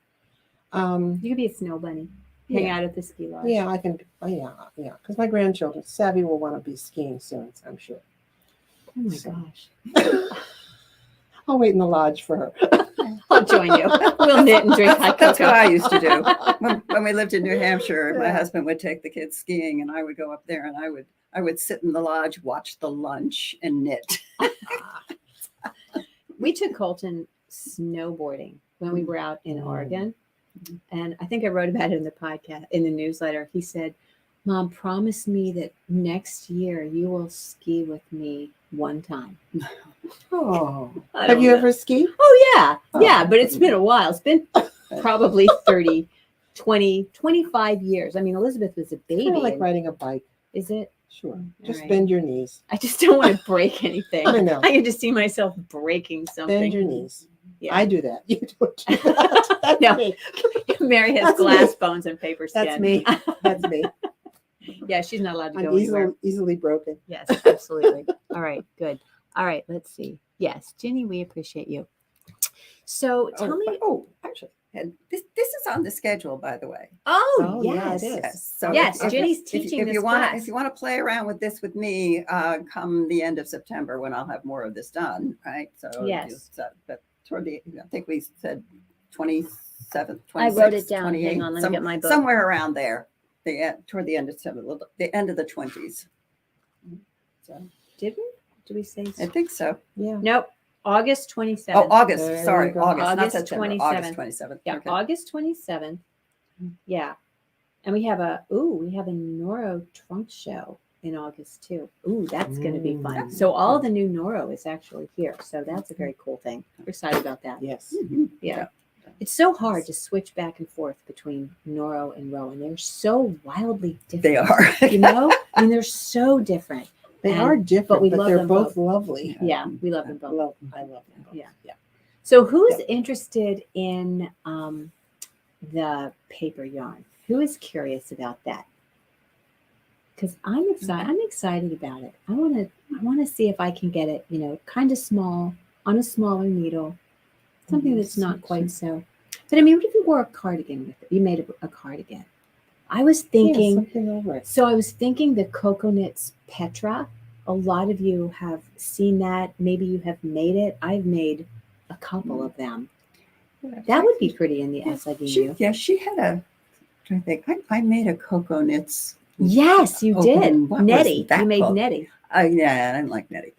You could be a snow bunny. hang Yeah. out at the ski lodge. Yeah, I can. Yeah. Because my grandchildren, Savvy, will want to be skiing soon. I'm sure. Oh my So- gosh. I'll wait in the lodge for her. I'll join you. We'll knit and drink hot That's cocoa. what I used to do when we lived in New Hampshire. My Yeah. husband would take the kids skiing, and I would go up there, and I would sit in the lodge, watch the lunch, and knit. We took Colton snowboarding when we were out in Oregon. And I think I wrote about it in the podcast, in the newsletter. He said, Mom, promise me that next year you will ski with me one time. Oh, I have don't you know. ever skied? Oh, yeah. Oh. Yeah, but it's been a while. It's been probably 30, 20, 25 years. I mean, Elizabeth was a baby. Kind of like and- riding a bike. Is it? Sure. Just right. bend your knees. I just don't want to break anything. I know. I can just see myself breaking something. Bend your knees. Yeah. I do that. You don't do that. That's No. me. Mary has That's glass me. bones and paper skin. That's me. That's me. Yeah, she's not allowed to I'm go anywhere. easily broken. Yes, absolutely. All right, good. All right, let's see. Yes, Ginny, we appreciate you. So tell me. Oh, actually, and this is on the schedule, by the way. Oh, Oh, yeah, yes. it is. Yes. So Yes, if- Ginny's if- teaching if this you want class. if you want to play around with this with me, come the end of September when I'll have more of this done, right? So Yes. but toward the I think we said 27th, 26th, I wrote it down. 28th, Hang on, let me get my book. somewhere around there. Toward the end of September, the end of the 20s. So Did we? Did we say? I think so. Yeah. Nope. August 27th. Oh, August. There Sorry, you go. August, not August September. 27th. August 27th. Yeah, Okay. August 27th. Yeah. And we have a Noro trunk show in August too. Ooh, that's going to be fun. Mm. So all the new Noro is actually here. So that's a very cool thing. We're excited about that. Yes. Mhm. Yeah. It's so hard to switch back and forth between Noro and Rowan. They're so wildly different. They are. You know? I mean, they're so different. They And- are different, but we but love they're them both both. lovely. Yeah, we love them both. I love them both. Yeah. Yeah. So who's interested in the paper yarn? Who is curious about that? Because I'm excited. I'm excited about it. I want to see if I can get it, kind of small on a smaller needle, something that's not quite so. But I mean, what if you wore a cardigan with it? You made a cardigan. I was thinking. something over it. So I was thinking the Cocoa Knits Petra. A lot of you have seen that. Maybe you have made it. I've made a couple of them. That would be pretty in the SIDU. She had a. I'm trying to think. I made a Cocoa Knits. Yes, you did. Open- what was Nettie. that You made book? Nettie. Yeah, I didn't like Nettie.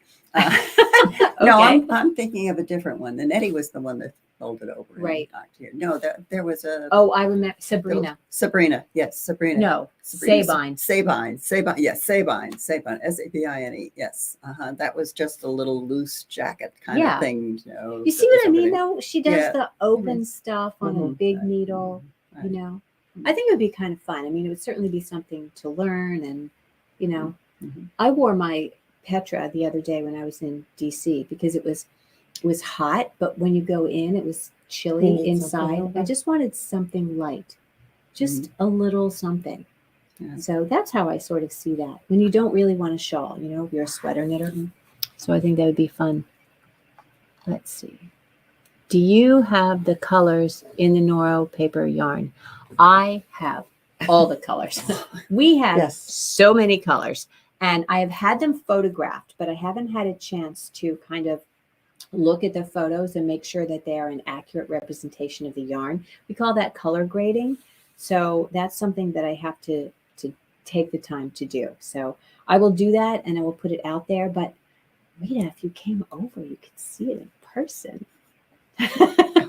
No, Okay. I'm thinking of a different one. The Nettie was the one that folded over. and Right. knocked here. No, there was a. Oh, I remember Sabrina. Sabrina. Yes, Sabrina. No, Sabrina. Sabine. Sabine. Yes, Sabine. Sabine. Yes. That was just a little loose jacket kind Yeah. of thing. You see what I mean, though? She does Yeah. the open stuff on a Mhm. big Right. needle. Right. You know, I think it would be kind of fun. I mean, it would certainly be something to learn, and Mhm. I wore my Petra the other day when I was in DC because it was hot, but when you go in, it was You chilly need something inside. over. I just wanted something light, just a little something. Yeah. So that's how I sort of see that. When you don't really want a shawl, if you're a sweater knitter. So I think that would be fun. Let's see. Do you have the colors in the Noro paper yarn? I have all the colors. We have Yes. so many colors, and I have had them photographed, but I haven't had a chance to kind of look at the photos and make sure that they are an accurate representation of the yarn. We call that color grading. So that's something that I have to take the time to do. So I will do that and I will put it out there. But Rita, if you came over, you could see it in person.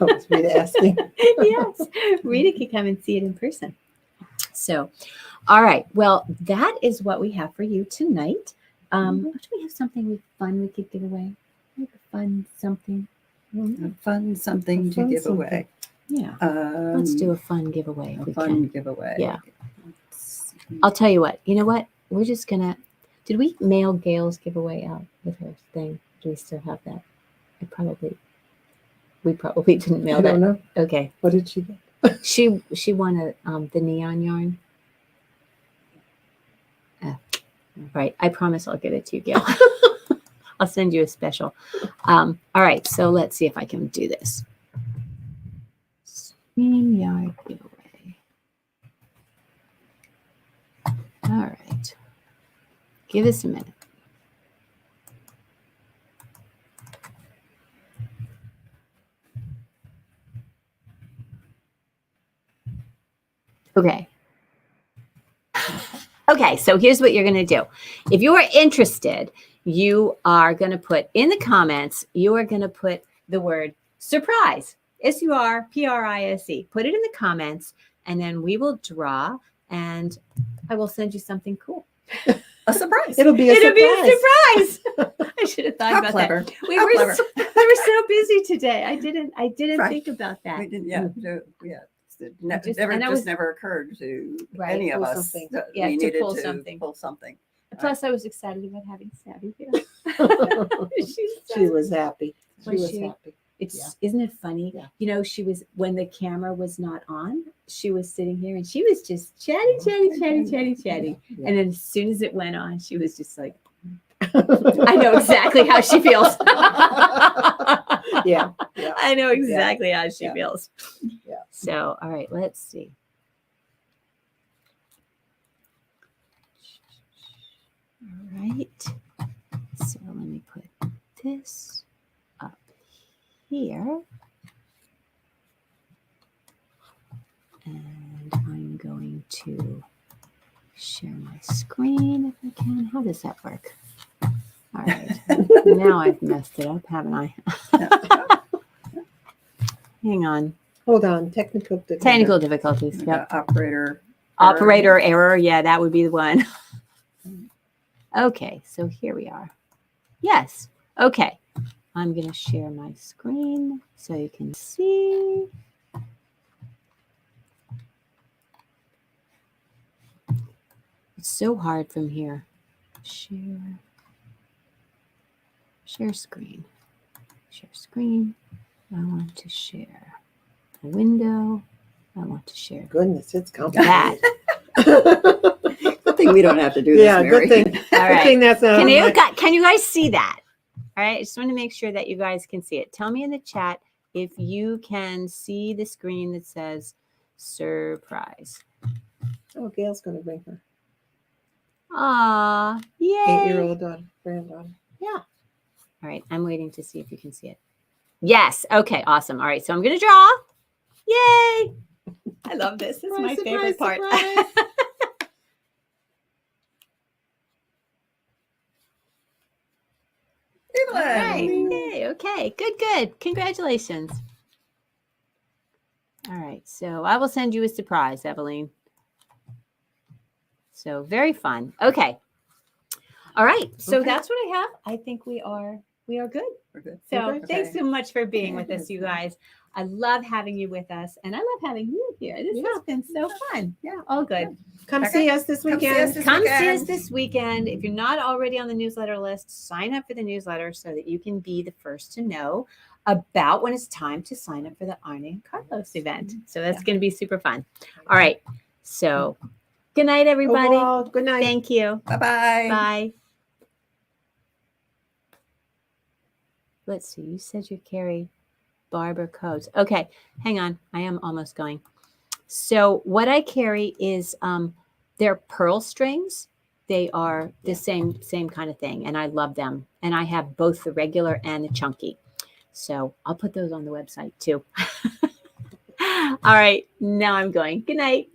Oh, it's Rita asking. Yes, Rita could come and see it in person. So, all right. Well, that is what we have for you tonight. Do we have something fun we could give away? Like a fun something? A fun something A to fun give something. away. Yeah. Let's do a fun giveaway. If a we fun can. giveaway. Yeah. I'll tell you what. You know what? We're just gonna. Did we mail Gail's giveaway out with her thing? Do we still have that? We probably didn't mail I that. don't know. Okay. What did she get? She won the neon yarn. Right. I promise I'll get it to you, Gail. I'll send you a special. All right. So let's see if I can do this. Swing yard giveaway. All right. Give us a minute. Okay. Okay, so here's what you're going to do. If you are interested, you are going to put in the comments, you are going to put the word surprise, S-U-R-P-R-I-S-E. Put it in the comments, and then we will draw, and I will send you something cool. A surprise. It'll be a surprise. I should have thought How about clever. that. We How were clever. so busy today. I didn't Right. think about that. We didn't, yeah. It Just- never, and I just was- never occurred to Right. any of Pull us something. that Yeah, we to needed pull to something. pull something. Plus, I was excited about having Savvy here. She was happy. She Was was she? happy. Isn't it funny? Yeah. You know, she was, when the camera was not on, she was sitting here and she was just chatty. Yeah. And then as soon as it went on, she was just like, I know exactly how she feels. Yeah. I know exactly how she Yeah. feels. Yeah. So, all right, let's see. All right. So let me put this up here. And I'm going to share my screen if I can. How does that work? All right. Now I've messed it up, haven't I? Hang on. Hold on. Technical difficulties. Yep. Operator. Operator error. Yeah, that would be the one. Okay, so here we are. Yes. Okay. I'm going to share my screen so you can see. It's so hard from here. Share screen. Share screen. I want to share a window. I want to share Goodness, it's that. complicated. Good thing we don't have to do this, Yeah, Mary. good thing. All Good right. thing that's not. Can you guys see that? All right. I just want to make sure that you guys can see it. Tell me in the chat if you can see the screen that says surprise. Oh, Gail's going to bring her Aw, yay. 8-year-old granddaughter. All right. I'm waiting to see if you can see it. Yes. Okay. Awesome. All right. So I'm going to draw. Yay. I love this. This is my favorite part. Surprise. All right. Evelyn. Yay. Okay. Good. Congratulations. All right. So I will send you a surprise, Evelyn. So very fun. Okay. All right. So Okay. that's what I have. I think we are good. We're good. So Okay. thanks so much for being with us, you guys. I love having you with us, and I love having you here. This has been so fun. Yeah, all good. Come Okay. see us this Come see weekend. us this Come see us weekend. this weekend. If you're not already on the newsletter list, sign up for the newsletter so that you can be the first to know about when it's time to sign up for the Arne and Carlos event. So that's going to be super fun. All right. So good night, everybody. Overall, good night. Thank you. Bye-bye. Bye. Let's see. You said you carry barber codes. Okay, hang on. I am almost going. So what I carry is they're pearl strings. They are the same kind of thing, and I love them. And I have both the regular and the chunky. So I'll put those on the website too. All right, now I'm going. Good night.